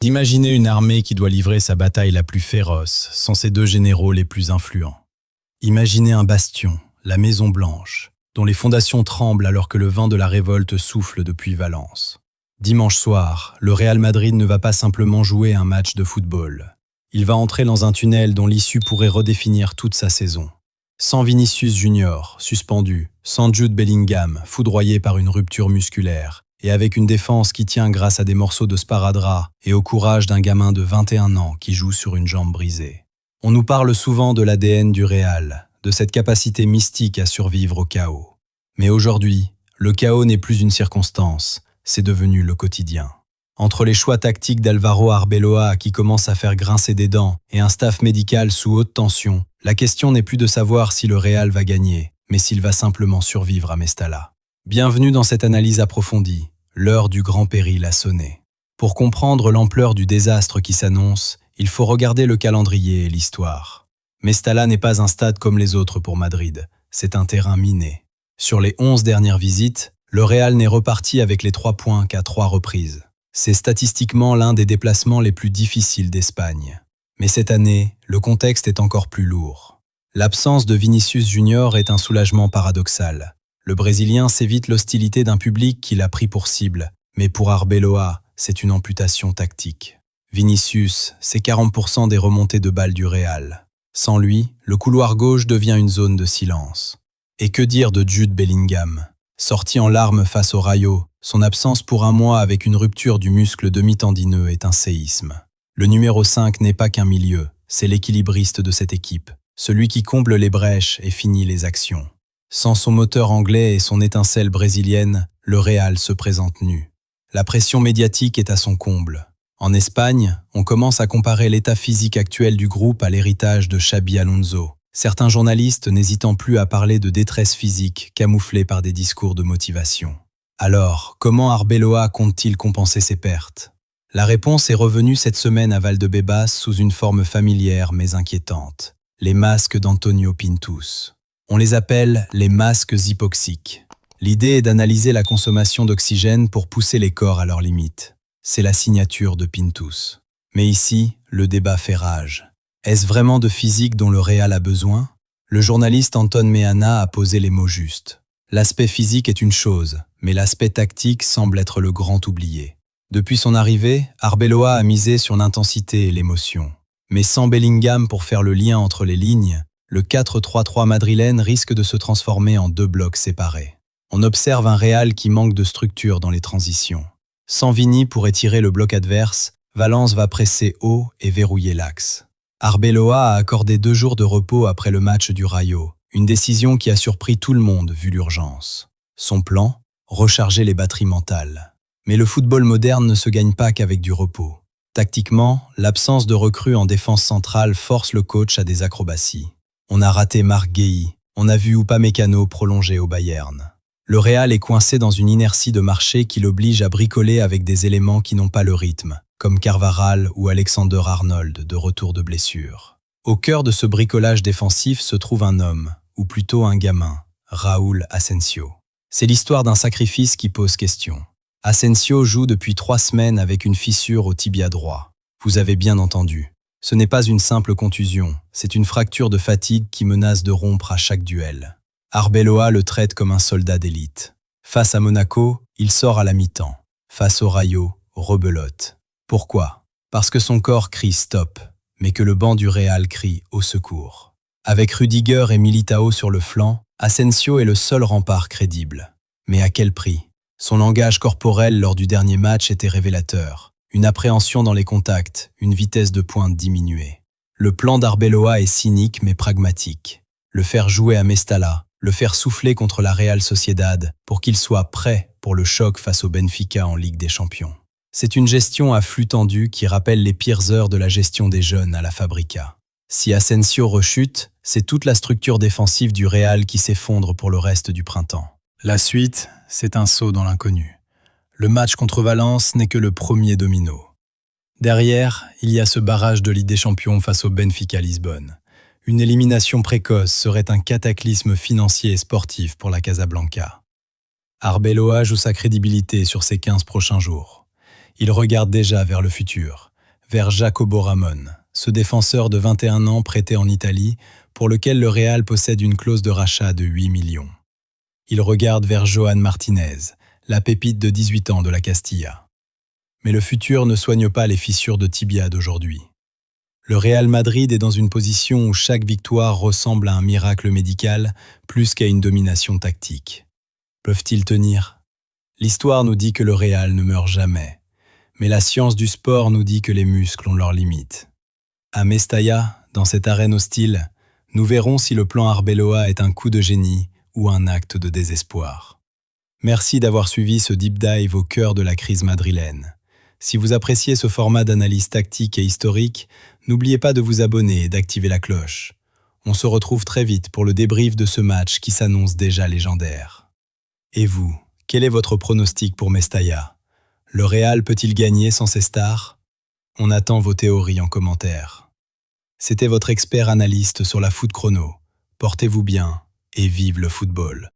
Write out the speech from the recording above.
Imaginez une armée qui doit livrer sa bataille la plus féroce, sans ses deux généraux les plus influents. Imaginez un bastion, la Maison Blanche, dont les fondations tremblent alors que le vent de la révolte souffle depuis Valence. Dimanche soir, le Real Madrid ne va pas simplement jouer un match de football. Il va entrer dans un tunnel dont l'issue pourrait redéfinir toute sa saison. Sans Vinicius Junior, suspendu, sans Jude Bellingham, foudroyé par une rupture musculaire, et avec une défense qui tient grâce à des morceaux de sparadrap et au courage d'un gamin de 21 ans qui joue sur une jambe brisée. On nous parle souvent de l'ADN du Real, de cette capacité mystique à survivre au chaos. Mais aujourd'hui, le chaos n'est plus une circonstance, c'est devenu le quotidien. Entre les choix tactiques d'Alvaro Arbeloa qui commence à faire grincer des dents et un staff médical sous haute tension, la question n'est plus de savoir si le Real va gagner, mais s'il va simplement survivre à Mestalla. Bienvenue dans cette analyse approfondie. L'heure du grand péril a sonné. Pour comprendre l'ampleur du désastre qui s'annonce, il faut regarder le calendrier et l'histoire. Mestalla n'est pas un stade comme les autres pour Madrid, c'est un terrain miné. Sur les 11 dernières visites, le Real n'est reparti avec les 3 points qu'à 3 reprises. C'est statistiquement l'un des déplacements les plus difficiles d'Espagne. Mais cette année, le contexte est encore plus lourd. L'absence de Vinicius Junior est un soulagement paradoxal. Le Brésilien s'évite l'hostilité d'un public qui l'a pris pour cible, mais pour Arbeloa, c'est une amputation tactique. Vinicius, c'est 40% des remontées de balles du Real. Sans lui, le couloir gauche devient une zone de silence. Et que dire de Jude Bellingham? Sorti en larmes face au Rayo, son absence pour un mois avec une rupture du muscle demi-tendineux est un séisme. Le numéro 5 n'est pas qu'un milieu, c'est l'équilibriste de cette équipe, celui qui comble les brèches et finit les actions. Sans son moteur anglais et son étincelle brésilienne, le Real se présente nu. La pression médiatique est à son comble. En Espagne, on commence à comparer l'état physique actuel du groupe à l'héritage de Xabi Alonso, certains journalistes n'hésitant plus à parler de détresse physique camouflée par des discours de motivation. Alors, comment Arbeloa compte-t-il compenser ses pertes? La réponse est revenue cette semaine à Valdebebas sous une forme familière mais inquiétante. Les masques d'Antonio Pintus. On les appelle les masques hypoxiques. L'idée est d'analyser la consommation d'oxygène pour pousser les corps à leurs limites. C'est la signature de Pintus. Mais ici, le débat fait rage. Est-ce vraiment de physique dont le Real a besoin? Le journaliste Anton Meana a posé les mots justes. L'aspect physique est une chose, mais l'aspect tactique semble être le grand oublié. Depuis son arrivée, Arbeloa a misé sur l'intensité et l'émotion. Mais sans Bellingham pour faire le lien entre les lignes, le 4-3-3 madrilène risque de se transformer en 2 blocs séparés. On observe un Real qui manque de structure dans les transitions. Sans Vini pour étirer le bloc adverse, Valence va presser haut et verrouiller l'axe. Arbeloa a accordé 2 jours de repos après le match du Rayo, une décision qui a surpris tout le monde vu l'urgence. Son plan, recharger les batteries mentales. Mais le football moderne ne se gagne pas qu'avec du repos. Tactiquement, l'absence de recrues en défense centrale force le coach à des acrobaties. On a raté Marc Guéhi, on a vu Upamecano prolonger au Bayern. Le Real est coincé dans une inertie de marché qui l'oblige à bricoler avec des éléments qui n'ont pas le rythme, comme Carvajal ou Alexander-Arnold de retour de blessure. Au cœur de ce bricolage défensif se trouve un homme, ou plutôt un gamin, Raúl Asensio. C'est l'histoire d'un sacrifice qui pose question. Asensio joue depuis 3 semaines avec une fissure au tibia droit. Vous avez bien entendu. Ce n'est pas une simple contusion, c'est une fracture de fatigue qui menace de rompre à chaque duel. Arbeloa le traite comme un soldat d'élite. Face à Monaco, il sort à la mi-temps. Face au Rayo, rebelote. Pourquoi? Parce que son corps crie stop, mais que le banc du Real crie au secours. Avec Rudiger et Militao sur le flanc, Asensio est le seul rempart crédible. Mais à quel prix? Son langage corporel lors du dernier match était révélateur. Une appréhension dans les contacts, une vitesse de pointe diminuée. Le plan d'Arbeloa est cynique mais pragmatique. Le faire jouer à Mestalla, le faire souffler contre la Real Sociedad pour qu'il soit prêt pour le choc face au Benfica en Ligue des Champions. C'est une gestion à flux tendu qui rappelle les pires heures de la gestion des jeunes à la Fabrica. Si Asensio rechute, c'est toute la structure défensive du Real qui s'effondre pour le reste du printemps. La suite, c'est un saut dans l'inconnu. Le match contre Valence n'est que le premier domino. Derrière, il y a ce barrage de Ligue des Champions face au Benfica Lisbonne. Une élimination précoce serait un cataclysme financier et sportif pour la Casablanca. Arbeloa joue sa crédibilité sur ces 15 prochains jours. Il regarde déjà vers le futur. vers Jacobo Ramon, ce défenseur de 21 ans prêté en Italie, pour lequel le Real possède une clause de rachat de 8 millions. Il regarde vers Johan Martinez, la pépite de 18 ans de la Castilla. Mais le futur ne soigne pas les fissures de tibia d'aujourd'hui. Le Real Madrid est dans une position où chaque victoire ressemble à un miracle médical plus qu'à une domination tactique. Peuvent-ils tenir? L'histoire nous dit que le Real ne meurt jamais, mais la science du sport nous dit que les muscles ont leurs limites. À Mestalla, dans cette arène hostile, nous verrons si le plan Arbeloa est un coup de génie ou un acte de désespoir. Merci d'avoir suivi ce deep dive au cœur de la crise madrilène. Si vous appréciez ce format d'analyse tactique et historique, n'oubliez pas de vous abonner et d'activer la cloche. On se retrouve très vite pour le débrief de ce match qui s'annonce déjà légendaire. Et vous, quel est votre pronostic pour Mestalla? Le Real peut-il gagner sans ses stars? On attend vos théories en commentaire. C'était votre expert analyste sur la Foot Chrono. Portez-vous bien et vive le football.